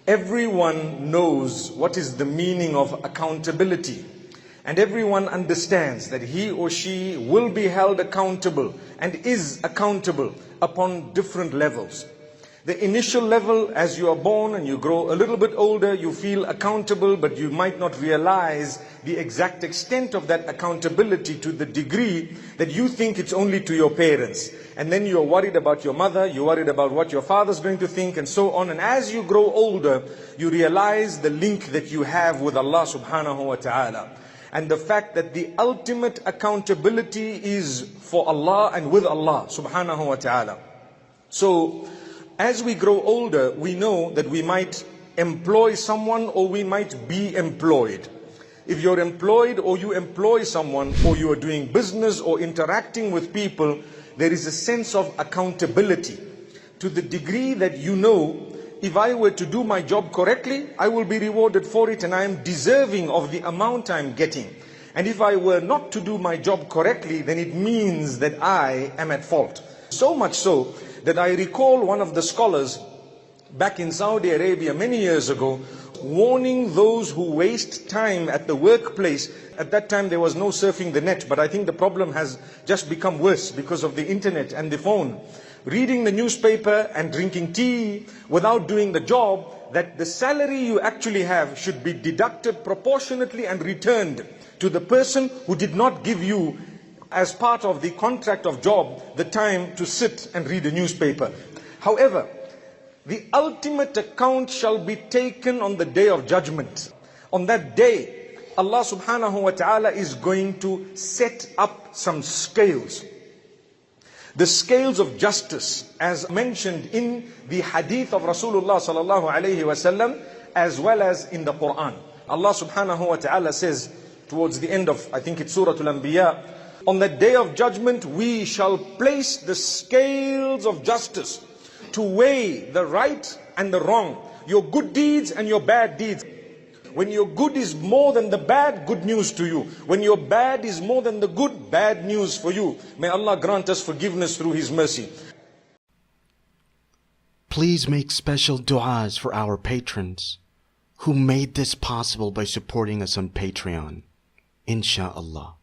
Everyone knows what is the meaning of accountability, and everyone understands that he or she will be held accountable and is accountable upon different levels. The initial level, as you are born and you grow a little bit older, you feel accountable, but you might not realize the exact extent of that accountability to the degree that you think it's only to your parents. And then you're worried about your mother, you're worried about what your father's going to think, and so on. And as you grow older, you realize the link that you have with Allah subhanahu wa ta'ala. And the fact that the ultimate accountability is for Allah and with Allah subhanahu wa ta'ala. So, as we grow older, we know that we might employ someone or we might be employed. If you're employed or you employ someone, or you are doing business or interacting with people, there is a sense of accountability to the degree that you know, if I were to do my job correctly, I will be rewarded for it and I am deserving of the amount I'm getting. And if I were not to do my job correctly, then it means that I am at fault. So much so that I recall one of the scholars back in Saudi Arabia many years ago warning those who waste time at the workplace. At that time there was no surfing the net, but I think the problem has just become worse because of the internet and the phone. Reading the newspaper and drinking tea without doing the job, that the salary you actually have should be deducted proportionately and returned to the person who did not give you, as part of the contract of job, the time to sit and read a newspaper. However, the ultimate account shall be taken on the day of judgment. On that day, Allah subhanahu wa ta'ala is going to set up some scales. The scales of justice, as mentioned in the hadith of Rasulullah sallallahu alayhi wasallam, as well as in the Quran. Allah subhanahu wa ta'ala says towards the end of, I think it's Surah Al-Anbiya, on the day of judgment we shall place the scales of justice to weigh the right and the wrong, your good deeds and your bad deeds. When your good is more than the bad, good news to you. When your bad is more than the good, bad news for you. May Allah grant us forgiveness through His mercy. Please make special du'as for our patrons who made this possible by supporting us on Patreon. Insha'Allah.